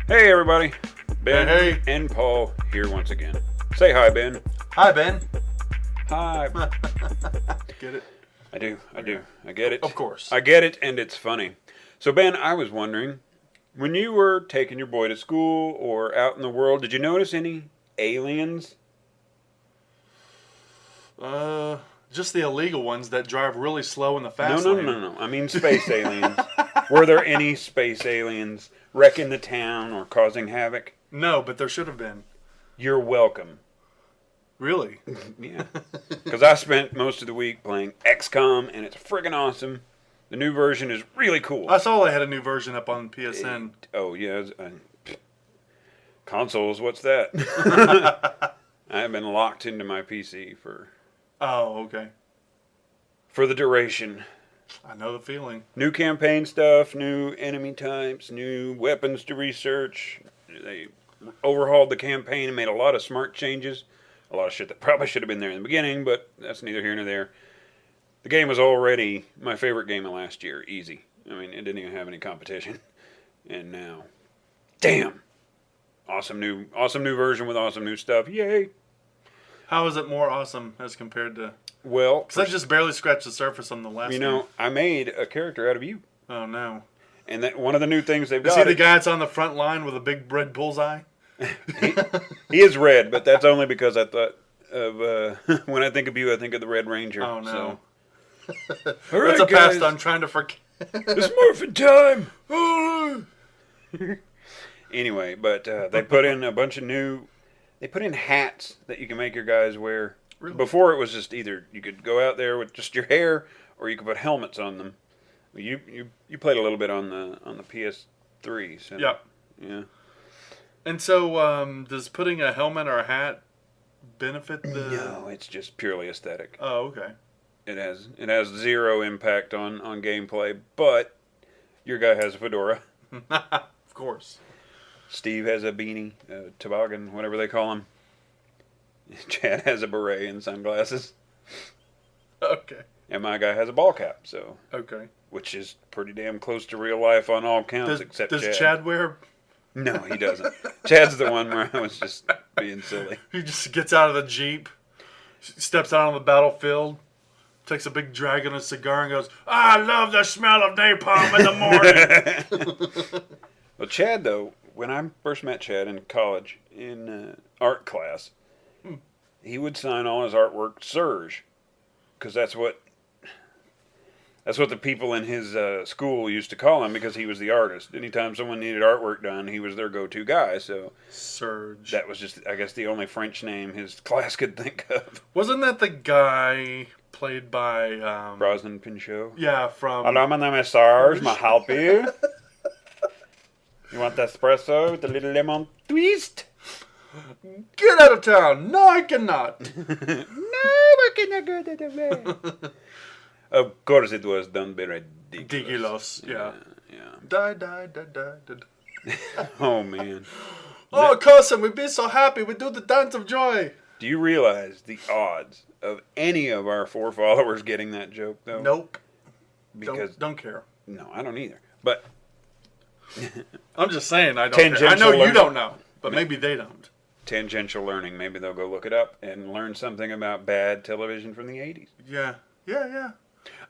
Hey everybody, Ben Hey. and Paul here once again. Say hi, Ben. Hi, Ben. Hi. Get it? I do. I get it. Of course. I get it, and it's funny. So Ben, I was wondering, when you were taking your boy to school or out in the world, did you notice any aliens? Just the illegal ones that drive really slow in the No, fast no, lane. no, no, no. I mean space aliens. Were there any space aliens wrecking the town or causing havoc? No, but there should have been. You're welcome. Really? Yeah. Because I spent most of the week playing XCOM, and it's friggin' awesome. The new version is really cool. I saw they had a new version up on PSN. Oh, yeah. Consoles, what's that? I have been locked into my PC for Okay. the duration. I know the feeling. New campaign stuff, new enemy types, new weapons to research. They overhauled the campaign and made a lot of smart changes. A lot of shit that probably should have been there in the beginning, but that's neither here nor there. The game was already my favorite game of last year. Easy. I mean, it didn't even have any competition. And now, damn. Awesome new version with awesome new stuff. Yay. How is it more awesome as compared to... Well, Because I just barely scratched the surface on the last you game. know, I made a character out of you. Oh, no. And that one of the new things they've Is got... he the guy that's on the front line with a big red bullseye? He is red, but that's only because I thought of... when I think of you, I think of the Red Ranger. Oh, no. So. All right, That's a guys. past I'm trying to forget. It's morphin' time! Anyway, but they put in a bunch of new... They put in hats that you can make your guys wear. Really? Before it was just either you could go out there with just your hair, or you could put helmets on them. You played a little bit on the PS3. So, Yeah. Yeah. And so, does putting a helmet or a hat benefit the... No, it's just purely aesthetic. Oh, okay. It has zero impact on gameplay, but your guy has a fedora. Of course. Steve has a beanie, toboggan, whatever they call him. Chad has a beret and sunglasses. Okay. And my guy has a ball cap, so Okay. which is pretty damn close to real life on all counts, except does Chad wear... No, he doesn't. Chad's the one where I was just being silly. He just gets out of the Jeep, steps out on the battlefield, takes a big drag on a cigar and goes, I love the smell of napalm in the morning. Well, Chad, though, when I first met Chad in college in art class, he would sign all his artwork Serge, because that's what the people in his school used to call him, because he was the artist. Anytime someone needed artwork done, he was their go-to guy. So Serge. that was just, I guess, the only French name his class could think of. Wasn't that the guy played by... Brosnan Pinchot. Yeah, from... Hello, my name is Serge. May I help you? You want the espresso with a little lemon twist? Get out of town! No, I cannot! No, I cannot go to the way. Of course, it was done by ridiculous. Ridiculous, yeah. Yeah. Die. Oh man. Oh, cousin, we've been so happy. We do the dance of joy. Do you realize the odds of any of our 4 followers getting that joke, though? Nope. Because Don't care. no, I don't either. But I'm just saying I don't care. I Tangential know you learning. don't know, but maybe they don't. tangential learning, maybe they'll go look it up and learn something about bad television from the 80s. Yeah.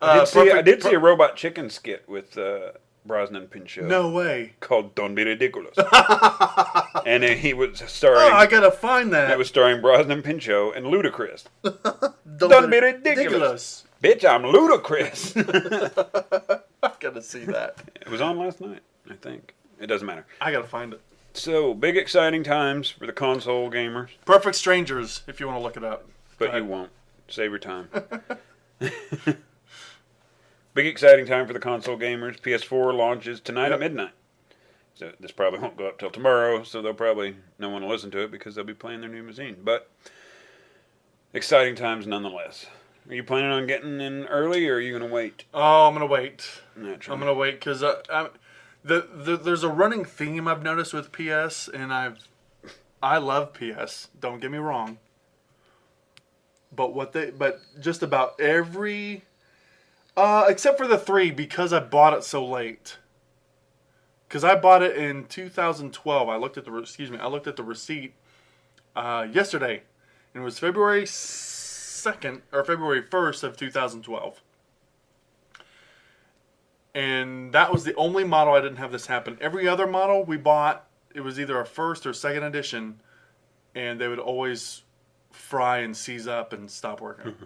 I did see a Robot Chicken skit with Brosnan Pinchot. No way. Called Don't Be Ridiculous. And he was starring... Oh, I gotta find that. It was starring Brosnan Pinchot and Ludacris. Don't be ridiculous. Bitch, I'm Ludacris. I gotta see that. It was on last night, I think. It doesn't matter. I gotta find it. So, big exciting times for the console gamers. Perfect Strangers, if you want to look it up. But you won't. Save your time. Big exciting time for the console gamers. PS4 launches tonight at midnight. So this probably won't go up till tomorrow, so they'll probably no one will listen to it because they'll be playing their new machine. But exciting times nonetheless. Are you planning on getting in early, or are you going to wait? Oh, I'm gonna wait. Naturally. I'm gonna wait because there's a running theme I've noticed with PS, and I love PS. Don't get me wrong. But just about every, except for the 3, because I bought it so late. because I bought it in 2012. I looked at the receipt yesterday, and it was February 2nd or February 1st of 2012. And that was the only model I didn't have this happen. Every other model we bought, it was either a first or second edition, and they would always fry and seize up and stop working.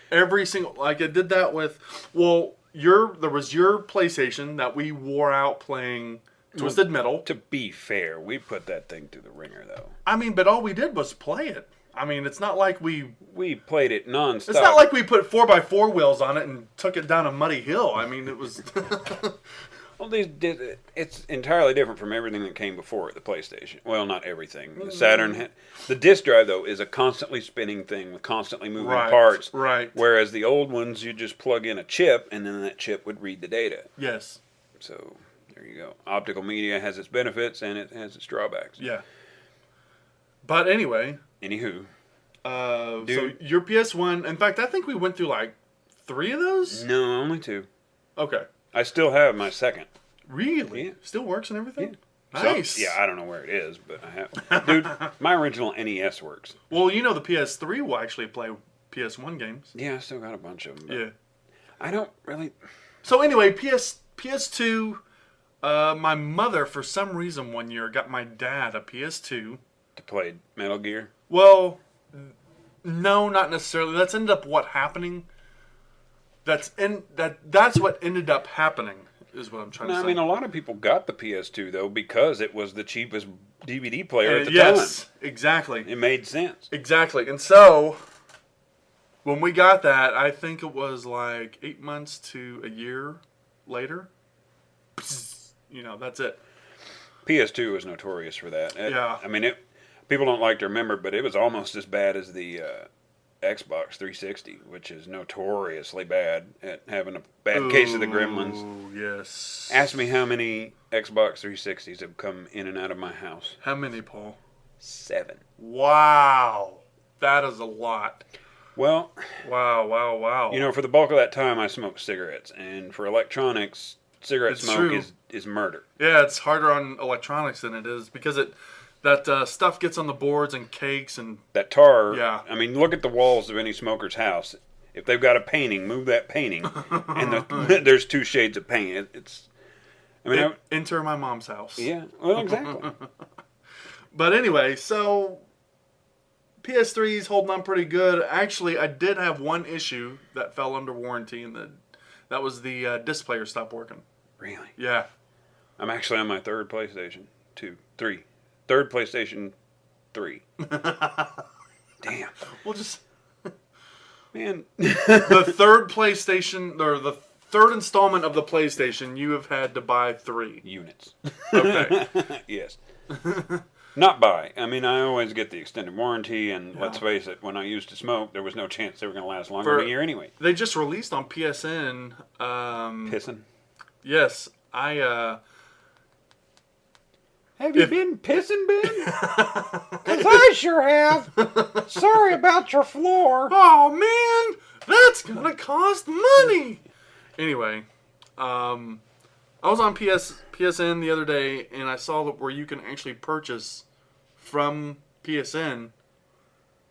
Every single, like I did that with, there was your PlayStation that we wore out playing Twisted Metal. To be fair, we put that thing through the ringer, though. I mean, but all we did was play it. I mean, it's not like we played it nonstop. It's not like we put 4x4 wheels on it and took it down a muddy hill. I mean, it was. Well, it's entirely different from everything that came before it, the PlayStation. Well, not everything. The Saturn, the disc drive though is a constantly spinning thing with constantly moving parts. Right. Whereas the old ones, you just plug in a chip, and then that chip would read the data. Yes. So there you go. Optical media has its benefits and it has its drawbacks. Yeah. But anyway. Anywho. So your PS1. In fact, I think we went through like 3 of those. No, only 2. Okay. I still have my second. Really? Yeah. Still works and everything? Yeah. Nice. So, yeah, I don't know where it is, but I have. Dude, my original NES works. Well, the PS3 will actually play PS1 games. Yeah, I still got a bunch of them. Yeah. I don't really. So anyway, PS2. My mother, for some reason, one year got my dad a PS2 To play Metal Gear. Well, no, not necessarily. That's ended up what happening. That's what ended up happening. Is what I'm trying to say. I mean, a lot of people got the PS2 though because it was the cheapest DVD player at the time. Yes, exactly. It made sense. Exactly. And so, when we got that, I think it was like 8 months to a year later. That's it. PS2 was notorious for that. Yeah. I mean, people don't like to remember, but it was almost as bad as the Xbox 360, which is notoriously bad at having a bad case of the gremlins. Oh, yes. Ask me how many Xbox 360s have come in and out of my house. How many, Paul? 7. Wow. That is a lot. Well, Wow. for the bulk of that time, I smoked cigarettes. And for electronics, cigarette It's smoke true. is murder. Yeah, it's harder on electronics than it is because that stuff gets on the boards and cakes and... That tar, Yeah. I mean, look at the walls of any smoker's house. If they've got a painting, move that painting. And there's 2 shades of paint. Enter my mom's house. Yeah, well, exactly. But anyway, so PS3's holding on pretty good. Actually, I did have one issue that fell under warranty, and that was the disc player stopped working. Really? Yeah. I'm actually on my third PlayStation 3. Third PlayStation 3. Damn. We'll just... Man. The third PlayStation, or the third installment of the PlayStation, you have had to buy 3. Units. Okay. Yes. Not buy. I mean, I always get the extended warranty, and let's face it, when I used to smoke, there was no chance they were going to last longer than a year anyway. They just released on PSN. Pissing? Yes. Have you been pissing, Ben? Because I sure have. Sorry about your floor. Oh, man. That's going to cost money. Anyway, I was on PSN the other day, and I saw where you can actually purchase from PSN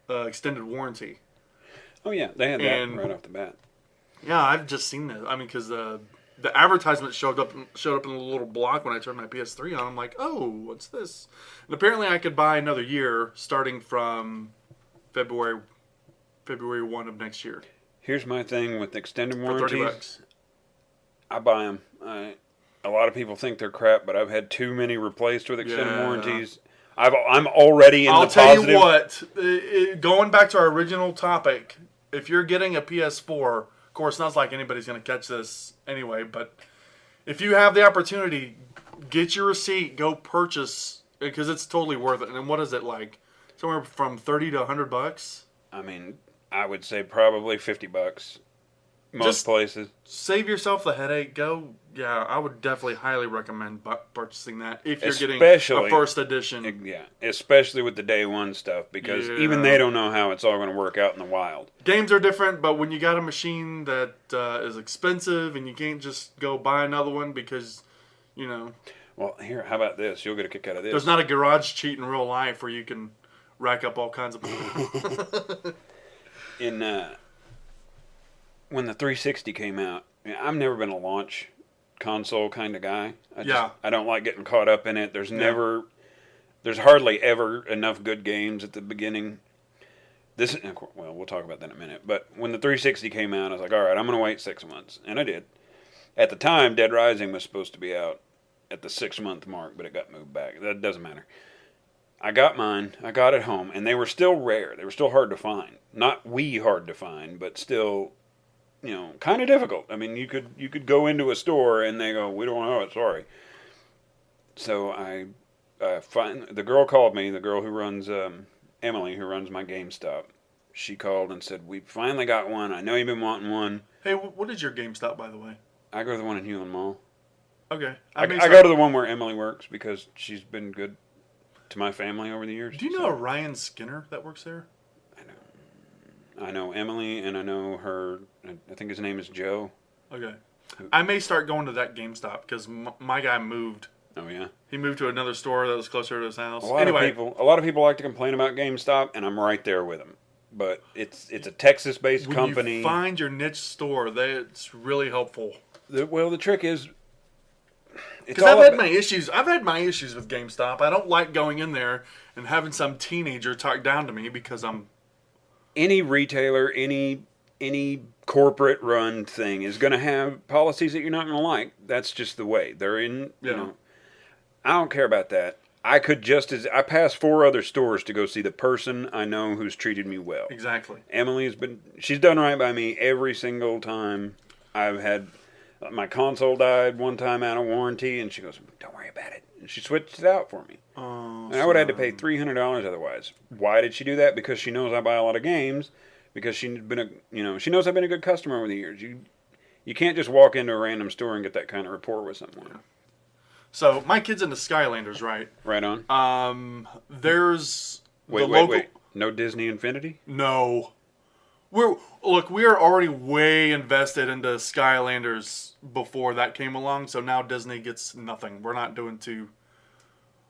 extended warranty. Oh, yeah. They had that right off the bat. Yeah, I've just seen that. I mean, because the advertisement showed up in a little block when I turned my PS3 on. I'm like, oh, what's this? And apparently I could buy another year starting from February 1 of next year. Here's my thing with extended For warranties. $30. I buy them. A lot of people think they're crap, but I've had too many replaced with extended warranties. I'm already in the positive. I'll tell you what, going back to our original topic, if you're getting a PS4, of course, not like anybody's going to catch this anyway, but if you have the opportunity, get your receipt, go purchase, because it's totally worth it. And what is it like? Somewhere from $30 to $100? I mean, I would say probably $50. Most places. Save yourself the headache. I would definitely highly recommend purchasing that if you're getting a first edition. Yeah, especially with the day one stuff, because even they don't know how it's all going to work out in the wild. Games are different, but when you got a machine that is expensive and you can't just go buy another one because, Well, here, how about this? You'll get a kick out of this. There's not a garage cheat in real life where you can rack up all kinds of. In when the 360 came out, I've never been a launch console kind of guy. I don't like getting caught up in it. There's hardly ever enough good games at the beginning. Well, we'll talk about that in a minute. But when the 360 came out, I was like, all right, I'm going to wait 6 months. And I did. At the time, Dead Rising was supposed to be out at the 6-month mark, but it got moved back. That doesn't matter. I got mine. I got it home, and they were still rare. They were still hard to find. Not hard to find, but still, kind of difficult. I mean, you could go into a store and they go, we don't know it, sorry. So I the girl called me, the girl who runs Emily, who runs my GameStop. She called and said, we finally got one. I know you've been wanting one. Hey, what is your GameStop, by the way? I go to the one in Hewlin Mall. Okay. I go to the one where Emily works because she's been good to my family over the years. Do you know Ryan Skinner that works there? I know Emily, and I know her. I think his name is Joe. Okay. I may start going to that GameStop because my guy moved. Oh, yeah? He moved to another store that was closer to his house. A lot of people like to complain about GameStop, and I'm right there with them. But it's a Texas-based company. When you find your niche store, it's really helpful. The trick is, because I've had my issues. I've had my issues with GameStop. I don't like going in there and having some teenager talk down to me because I'm. Any retailer, any corporate-run thing is going to have policies that you're not going to like. That's just the way they're in. I don't care about that. I passed 4 other stores to go see the person I know who's treated me well. Exactly. She's done right by me every single time. I've had my console died one time out of warranty, and she goes, "Don't worry about it." And she switched it out for me. Oh, and I would have had to pay $300 otherwise. Why did she do that? Because she knows I buy a lot of games. Because she knows I've been a good customer over the years. You can't just walk into a random store and get that kind of rapport with someone. Yeah. So my kid's into Skylanders, right? Right on. There's wait. No Disney Infinity? No. We are already way invested into Skylanders before that came along. So now Disney gets nothing. We're not doing too.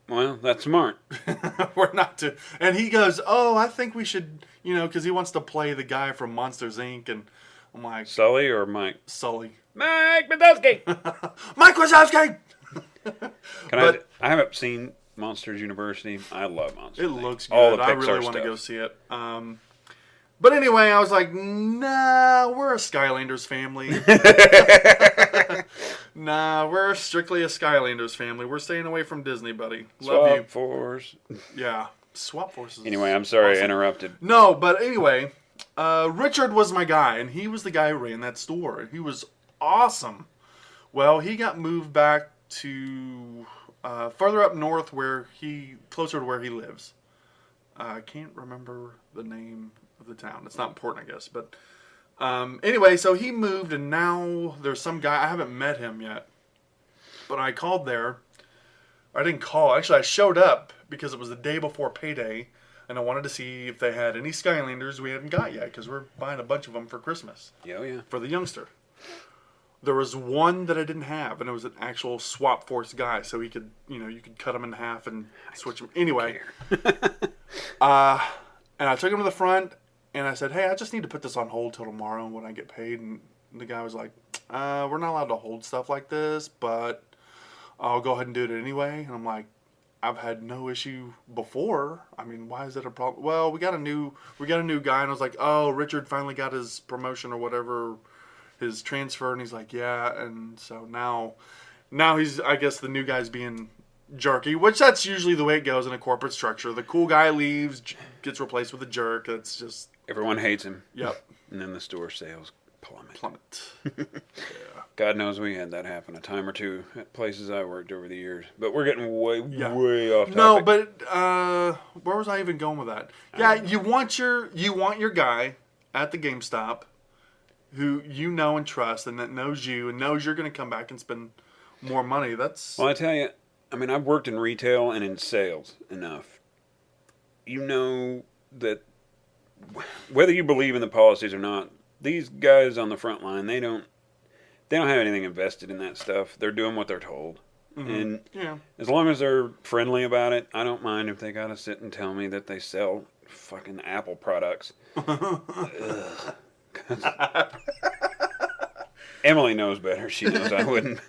Well, that's smart. We're not to. And he goes, "Oh, I think we should," because he wants to play the guy from Monsters Inc. And I'm like, Sully or Mike? Sully. Mike Wazowski. Mike Wazowski. I haven't seen Monsters University. I love Monsters. It looks good. All the Pixar I really want to stuff. go see it. But anyway, I was like, nah, we're a Skylanders family. Nah, we're strictly a Skylanders family. We're staying away from Disney, buddy. Love you. Swap Force. Yeah, Swap Forces. Anyway, I'm sorry I interrupted. No, but anyway, Richard was my guy, and he was the guy who ran that store. He was awesome. Well, he got moved back to further up north, closer to where he lives. I can't remember the name of the town. It's not important, I guess. But anyway, so he moved, and now there's some guy. I haven't met him yet, but I called there. I didn't call. Actually, I showed up because it was the day before payday, and I wanted to see if they had any Skylanders we hadn't got yet, because we're buying a bunch of them for Christmas. Yeah. For the youngster. There was one that I didn't have, and it was an actual Swap Force guy, so he could, you could cut him in half and switch him. Anyway, and I took him to the front, and I said, "Hey, I just need to put this on hold till tomorrow when I get paid." And the guy was like, "We're not allowed to hold stuff like this, but I'll go ahead and do it anyway." And I'm like, "I've had no issue before. I mean, why is that a problem?" "Well, we got a new guy," and I was like, "Oh, Richard finally got his promotion or whatever." His transfer, and he's like, "Yeah," and so now he's, I guess, the new guy's being jerky, which that's usually the way it goes in a corporate structure. The cool guy leaves, gets replaced with a jerk. That's just everyone hates him. Yep. And then the store sales plummet. Yeah. God knows we had that happen a time or two at places I worked over the years. But we're getting way off topic. No, but where was I even going with that? Yeah, you want your guy at the GameStop who you know and trust, and that knows you and knows you're going to come back and spend more money. Well, I tell you, I mean, I've worked in retail and in sales enough. You know that whether you believe in the policies or not, these guys on the front line, they don't have anything invested in that stuff. They're doing what they're told. And Yeah. as long as they're friendly about it, I don't mind if they gotta sit and tell me that they sell fucking Apple products. Ugh. Emily knows better. She knows I wouldn't.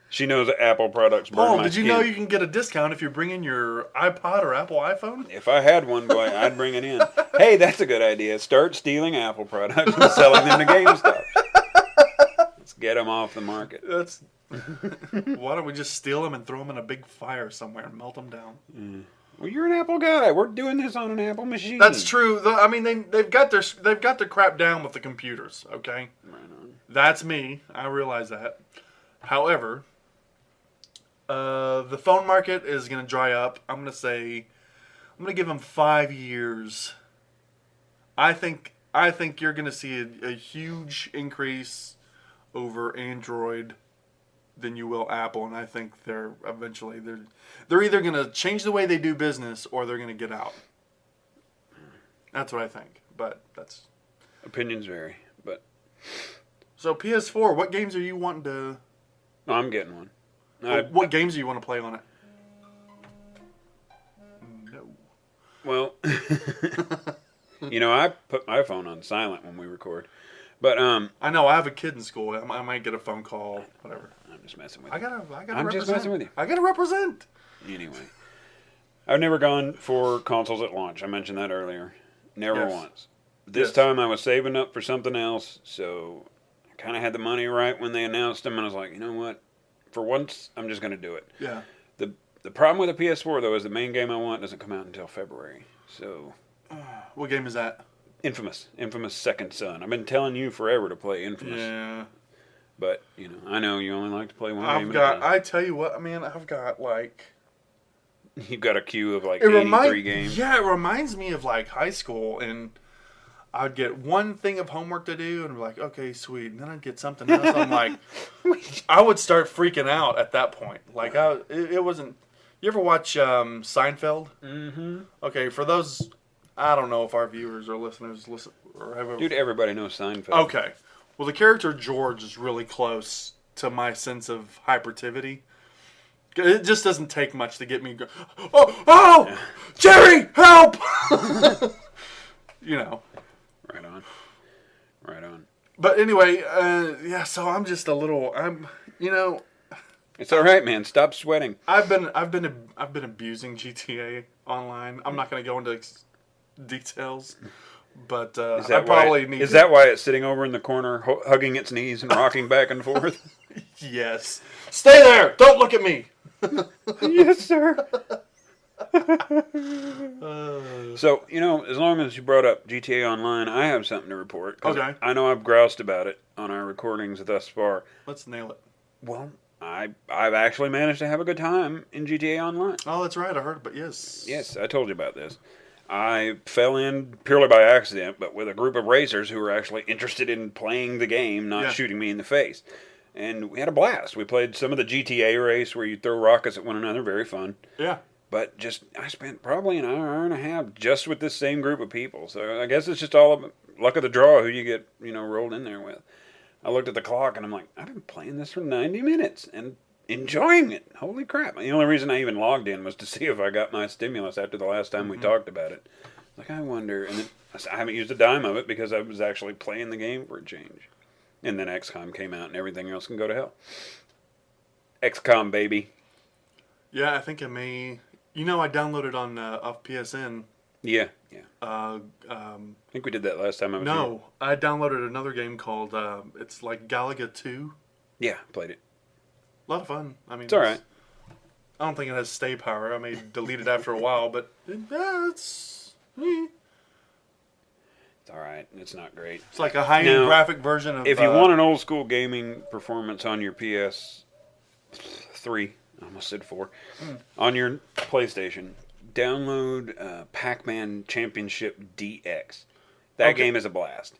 She knows that Apple products burn Paul, my did you skin. know you can get a discount if you bring in your iPod or Apple iPhone? If I had one, boy, I'd bring it in. Hey, that's a good idea. Start stealing Apple products and selling them to GameStop. Let's get them off the market. That's. Why don't we just steal them and throw them in a big fire somewhere and melt them down? Well, you're an Apple guy. We're doing this on an Apple machine. That's true. I mean, they've got their crap down with the computers. Okay, Right on. that's me. I realize that. However, the phone market is going to dry up. I'm going to give them 5 years. I think you're going to see a huge increase over Android than you will Apple, and I think they're either going to change the way they do business or they're going to get out. That's what I think. But that's Opinions vary, but so PS4. What games are you wanting to? I'm getting one. What games do you want to play on it? No. Well, I put my phone on silent when we record, but I know I have a kid in school. I might get a phone call. Whatever. I'm just messing with I you. gotta I'm represent. just messing with you. I gotta represent. Anyway, I've never gone for consoles at launch. I mentioned that earlier. Never Yes. once. This Yes. time I was saving up for something else, so I kind of had the money right when they announced them, and I was like, you know what? For once, I'm just going to do it. Yeah. The problem with the PS4, though, is the main game I want doesn't come out until February. So, What game is that? Infamous Second Son. I've been telling you forever to play Infamous, Yeah. but I know you only like to play one game at a time. I tell you what, man. I've got like. You've got a queue of like It 83 games. Yeah, it reminds me of like high school, and I'd get one thing of homework to do, and be like, okay, sweet, and then I'd get something else. I'm like, I would start freaking out at that point. Like, it wasn't. You ever watch Seinfeld? Mm-hmm. Okay, for those, I don't know if our viewers or listeners listen or have. Dude, everybody knows Seinfeld. Okay, well, the character George is really close to my sense of hyperactivity. It just doesn't take much to get me go. Oh, Jerry, help! Right on. But anyway, yeah. So I'm just a little. It's all right, man. Stop sweating. I've been abusing GTA Online. I'm not going to go into details, but I probably need. Is that why it's sitting over in the corner, hugging its knees and rocking back and forth? Yes. Stay there. Don't look at me. Yes, sir. So, as long as you brought up GTA Online, I have something to report. 'Cause Okay. I know I've groused about it on our recordings thus far. Let's nail it. Well, I've actually managed to have a good time in GTA Online. Oh, that's right. I heard, but yes. Yes, I told you about this. I fell in purely by accident, but with a group of racers who were actually interested in playing the game, not shooting me in the face. And we had a blast. We played some of the GTA race where you throw rockets at one another. Very fun. Yeah. But I spent probably an hour and a half just with this same group of people. So I guess it's just all of luck of the draw who you get, rolled in there with. I looked at the clock and I'm like, I've been playing this for 90 minutes and enjoying it. Holy crap. The only reason I even logged in was to see if I got my stimulus after the last time we talked about it. Like, I wonder. And then I haven't used a dime of it because I was actually playing the game for a change. And then XCOM came out and everything else can go to hell. XCOM, baby. Yeah, I think I may. I downloaded on off PSN. Yeah. I think we did that last time I was here. No, I downloaded another game called it's like Galaga 2. Yeah, played it. A lot of fun. I mean, It's all right. I don't think it has stay power. I may delete it after a while, but it's It's all right. It's not great. it's like a high-end Now, graphic version of. If you want an old school gaming performance on your PS3, I almost said 4, on your PlayStation, download Pac-Man Championship DX. That game is a blast.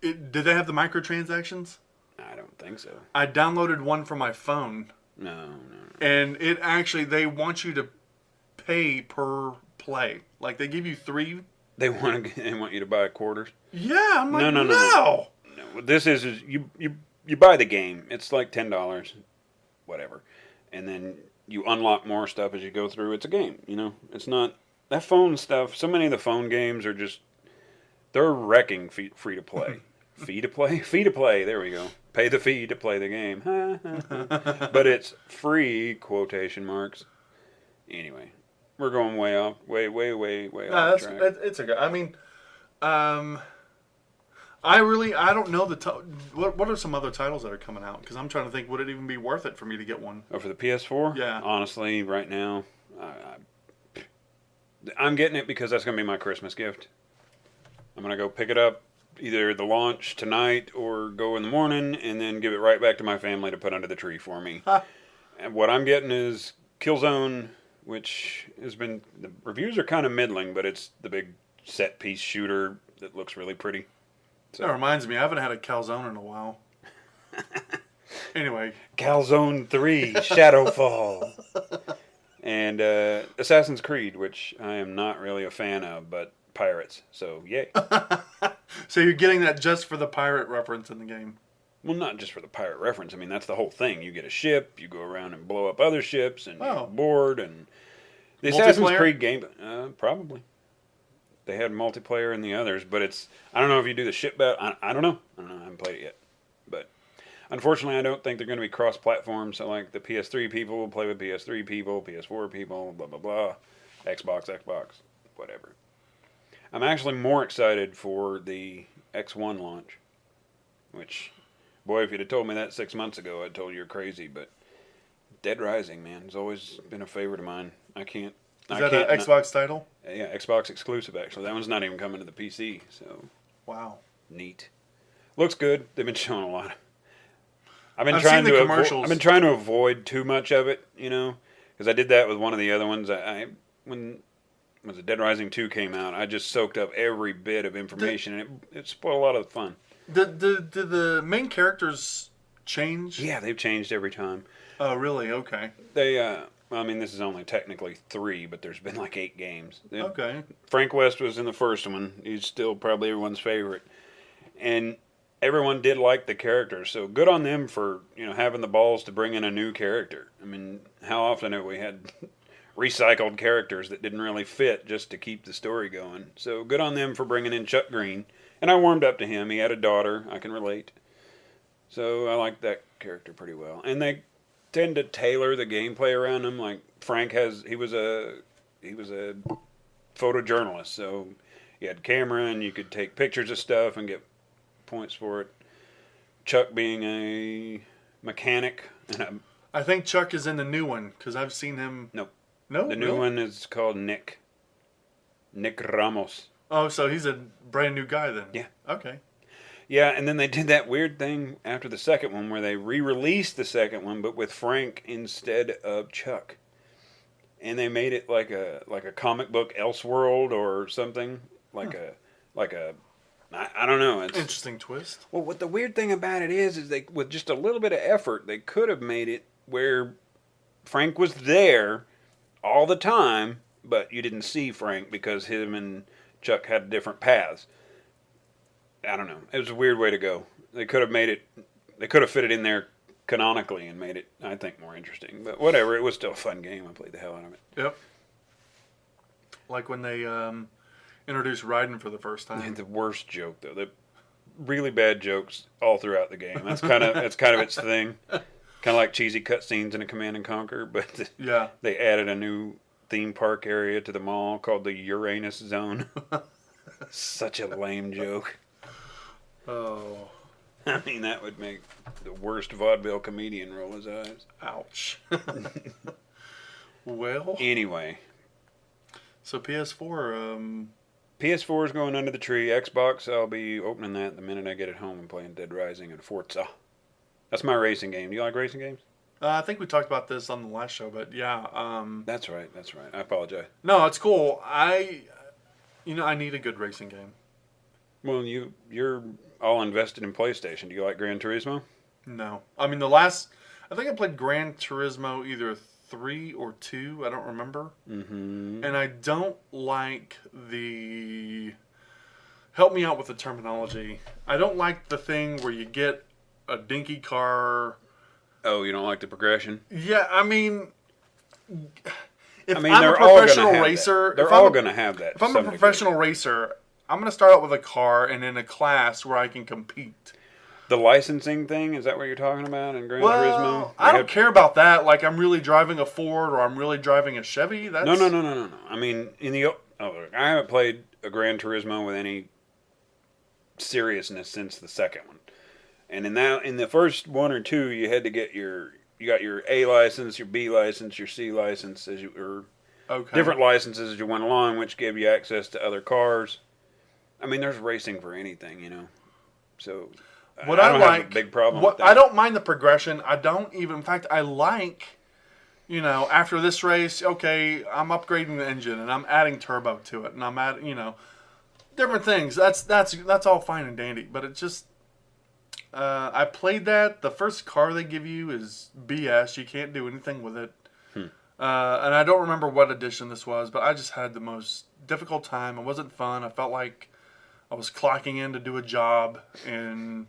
did they have the microtransactions? I don't think so. I downloaded one for my phone, No. and it actually they want you to pay per play. Like they give you 3. They want you to buy quarters. Yeah, I'm like No. This is you buy the game. It's like $10. whatever. And then you unlock more stuff as you go through. It's a game, you know? It's not... That phone stuff, so many of the phone games are just... They're wrecking free to play. Fee to play? Fee to play, there we go. Pay the fee to play the game. But it's free, quotation marks. Anyway, we're going way off off track. It's okay. I mean, I don't know what are some other titles that are coming out? Because I'm trying to think, would it even be worth it for me to get one? Oh, for the PS4? Yeah. Honestly, right now, I'm getting it because that's going to be my Christmas gift. I'm going to go pick it up either the launch tonight or go in the morning and then give it right back to my family to put under the tree for me. And what I'm getting is Killzone, which has been... The reviews are kind of middling, but it's the big set-piece shooter that looks really pretty. So. That reminds me, I haven't had a calzone in a while. Anyway. Calzone 3, Shadowfall. And Assassin's Creed, which I am not really a fan of, but pirates, so yay. So you're getting that just for the pirate reference in the game? Well, not just for the pirate reference. I mean, that's the whole thing. You get a ship, you go around and blow up other ships, and you're bored, and... The Assassin's Creed game, probably. They had multiplayer in the others, but it's... I don't know if you do the ship battle. I don't know. I haven't played it yet. But unfortunately, I don't think they're going to be cross-platform. So, like, the PS3 people will play with PS3 people, PS4 people, blah, blah, blah. Xbox, whatever. I'm actually more excited for the X1 launch. Which, boy, if you'd have told me that 6 months ago, I'd told you you're crazy. But Dead Rising, man, has always been a favorite of mine. Is that an Xbox title? Yeah, Xbox exclusive, actually. That one's not even coming to the PC, so... Wow. Neat. Looks good. They've been showing a lot. I've been trying to avoid too much of it, you know, because I did that with one of the other ones. When the Dead Rising 2 came out, I just soaked up every bit of information, and it spoiled a lot of the fun. Did the main characters change? Yeah, they've changed every time. Oh, really? Okay. I mean, this is only technically 3, but there's been like 8 games. Okay. Frank West was in the first one. He's still probably everyone's favorite. And everyone did like the character, so good on them for, you know, having the balls to bring in a new character. I mean, how often have we had recycled characters that didn't really fit just to keep the story going? So good on them for bringing in Chuck Green. And I warmed up to him. He had a daughter. I can relate. So I like that character pretty well. And they tend to tailor the gameplay around him. Like Frank he was a photojournalist, so he had camera and you could take pictures of stuff and get points for it. Chuck being a mechanic. I think Chuck is in the new one because I've seen him. No, the new one is called Nick Ramos. Oh, so he's a brand new guy then. Yeah. Okay. Yeah, and then they did that weird thing after the second one where they re-released the second one, but with Frank instead of Chuck. And they made it like a comic book Elseworld or something. I don't know. It's interesting twist. Well, what the weird thing about it is they, with just a little bit of effort, they could have made it where Frank was there all the time, but you didn't see Frank because him and Chuck had different paths. I don't know. It was a weird way to go. They could have made it. They could have fit it in there canonically and made it, I think, more interesting. But whatever. It was still a fun game. I played the hell out of it. Yep. Like when they introduced Raiden for the first time. The worst joke, though. The really bad jokes all throughout the game. That's kind of its thing. Kind of like cheesy cutscenes in a Command and Conquer, but yeah, they added a new theme park area to the mall called the Uranus Zone. Such a lame joke. Oh. I mean, that would make the worst vaudeville comedian roll his eyes. Ouch. Well. Anyway. So PS4, PS4 is going under the tree. Xbox, I'll be opening that the minute I get it home and playing Dead Rising and Forza. That's my racing game. Do you like racing games? I think we talked about this on the last show, but yeah. That's right. I apologize. No, it's cool. I need a good racing game. Well, you're all invested in PlayStation. Do you like Gran Turismo? No. I mean, I think I played Gran Turismo either 3 or 2. I don't remember. Mm-hmm. And I don't like help me out with the terminology. I don't like the thing where you get a dinky car Oh, you don't like the progression? Yeah, I mean, if I mean, I'm a they're all going to professional have racer, that. They're if I'm all a- going to have that. if I'm a professional racer, I'm going to start out with a car and in a class where I can compete. The licensing thing, is that what you're talking about in Gran Turismo? I don't care about that. Like, I'm really driving a Ford or I'm really driving a Chevy. That's... No. I mean, I haven't played a Gran Turismo with any seriousness since the second one. And in the first one or two, you had to get you got your A license, your B license, your C license, or different licenses as you went along, which gave you access to other cars. I mean, there's racing for anything, you know. So what I don't have a big problem with that. I don't mind the progression. I don't even. In fact, I like, you know, after this race, okay, I'm upgrading the engine and I'm adding turbo to it, and I'm adding, you know, different things. That's all fine and dandy, but it just. I played that. The first car they give you is BS. You can't do anything with it. And I don't remember what edition this was, but I just had the most difficult time. It wasn't fun. I felt like I was clocking in to do a job, and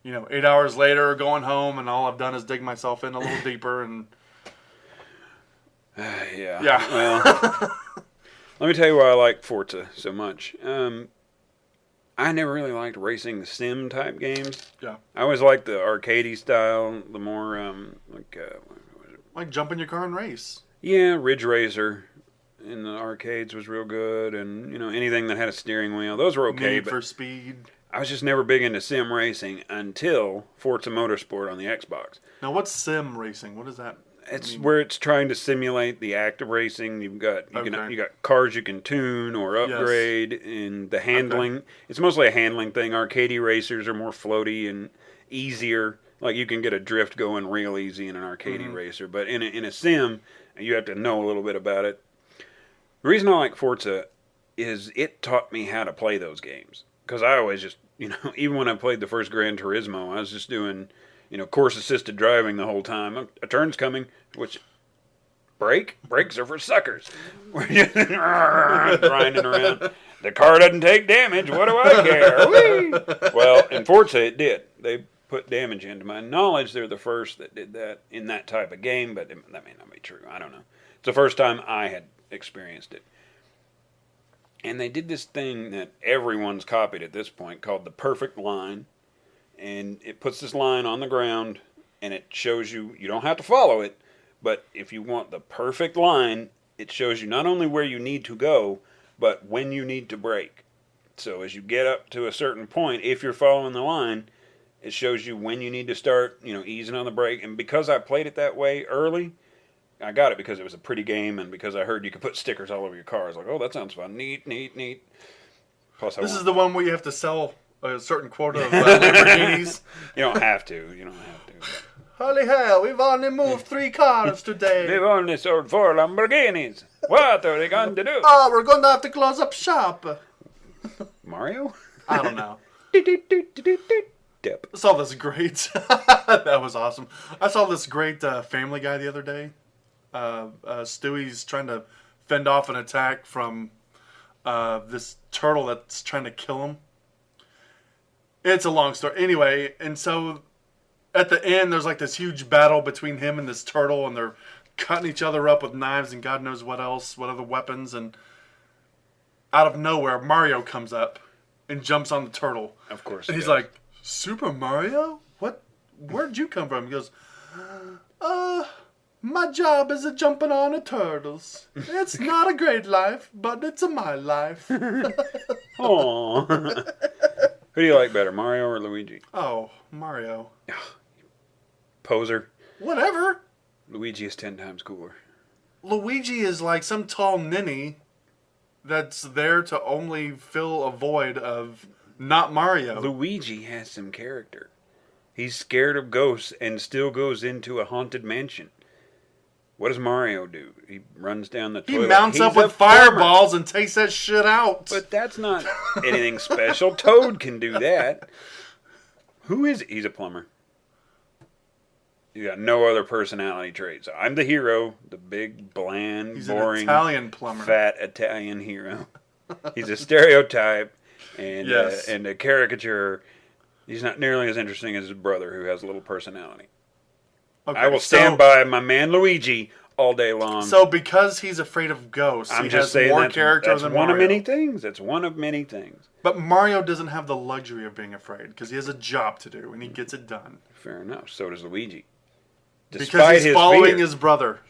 8 hours later, going home, and all I've done is dig myself in a little deeper. And yeah. Well, let me tell you why I like Forza so much. I never really liked racing sim type games. Yeah. I always liked the arcadey style, the more like jump in your car and race. Yeah, Ridge Racer in the arcades was real good, and anything that had a steering wheel, those were okay. Need but for Speed. I was just never big into sim racing until Forza Motorsport on the Xbox. Now, what's sim racing? What does that? It's where it's trying to simulate the act of racing. You got cars you can tune or upgrade, and the handling. Okay. It's mostly a handling thing. Arcade racers are more floaty and easier. Like you can get a drift going real easy in an arcade racer, but in a sim, you have to know a little bit about it. The reason I like Forza is it taught me how to play those games. Because I always just, even when I played the first Gran Turismo, I was just doing course-assisted driving the whole time. A turn's coming, which brakes are for suckers. We're just grinding around. The car doesn't take damage. What do I care? Whee! Well, in Forza, it did. They put damage into my knowledge. They're the first that did that in that type of game, but that may not be true. I don't know. It's the first time I had experienced it. And they did this thing that everyone's copied at this point called the perfect line. And it puts this line on the ground, and it shows you don't have to follow it, but if you want the perfect line, it shows you not only where you need to go, but when you need to brake. So as you get up to a certain point, if you're following the line, it shows you when you need to start, easing on the brake. And because I played it that way early, I got it because it was a pretty game, and because I heard you could put stickers all over your car. I was like, oh, that sounds fun. Neat. Plus, this is the one where you have to sell a certain quota of Lamborghinis. You don't have to. Holy hell, we've only moved 3 cars today. We've only sold 4 Lamborghinis. What are they going to do? Oh, we're going to have to close up shop. Mario? I don't know. Dip. I saw this great... that was awesome. I saw this great Family Guy the other day. Stewie's trying to fend off an attack from this turtle that's trying to kill him. It's a long story. Anyway, and so at the end, there's like this huge battle between him and this turtle, and they're cutting each other up with knives and God knows what else, what other weapons. And out of nowhere, Mario comes up and jumps on the turtle. Of course. And he's like, Super Mario? What? Where'd you come from? He goes, my job is jumping on the turtles. It's not a great life, but it's my life. Aww. Who do you like better, Mario or Luigi? Oh, Mario. Poser. Whatever. Luigi is 10 times cooler. Luigi is like some tall ninny that's there to only fill a void of not Mario. Luigi has some character. He's scared of ghosts and still goes into a haunted mansion. What does Mario do? He runs down the toilet. He mounts up with fireballs and takes that shit out. But that's not anything special. Toad can do that. Who is he? He's a plumber. He's got no other personality traits. I'm the hero, the big, bland, He's boring, an Italian plumber. Fat Italian hero. He's a stereotype and and a caricature. He's not nearly as interesting as his brother, who has a little personality. Okay, I will stand by my man Luigi all day long. So because he's afraid of ghosts, I'm he just has saying more that's, character that's than one Mario. of many things. That's one of many things. But Mario doesn't have the luxury of being afraid because he has a job to do and he gets it done. Fair enough. So does Luigi. Because he's his following fear, his brother.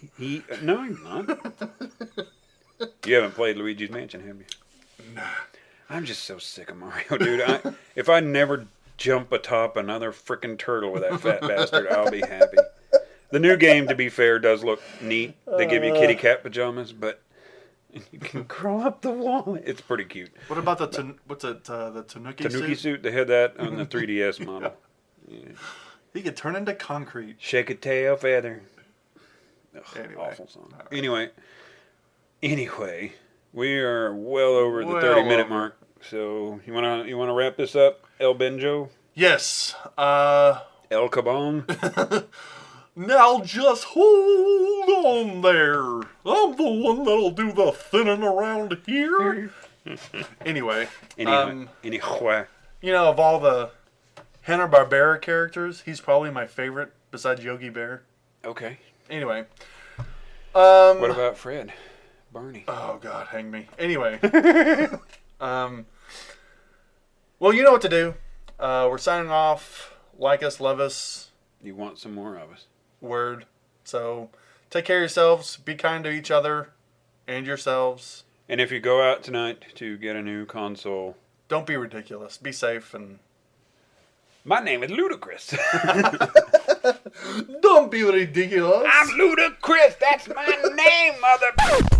No, he's not. You haven't played Luigi's Mansion, have you? Nah. I'm just so sick of Mario, dude. If I never jump atop another freaking turtle with that fat bastard, I'll be happy. The new game, to be fair, does look neat. They give you kitty cat pajamas, but you can crawl up the wall. It's pretty cute. What about the Tanuki Tanuki suit? suit, they had that on the 3DS model. Yeah. He could turn into concrete. Shake a tail feather. Ugh, Anyway. awful song. Anyway, we are well over the 30-minute mark. So you wanna wrap this up, El Benjo? Yes. El Cabong? Now just hold on there. I'm the one that'll do the thinning around here. Anyway. Anyway. You know, of all the Hanna-Barbera characters, he's probably my favorite besides Yogi Bear. Okay. Anyway. What about Fred? Barney? Oh, God, hang me. Anyway. Well, you know what to do. We're signing off. Like us, love us. You want some more of us. Word. So, take care of yourselves. Be kind to each other and yourselves. And if you go out tonight to get a new console... Don't be ridiculous. Be safe and... My name is Ludacris. Don't be ridiculous. I'm Ludacris. That's my name, mother...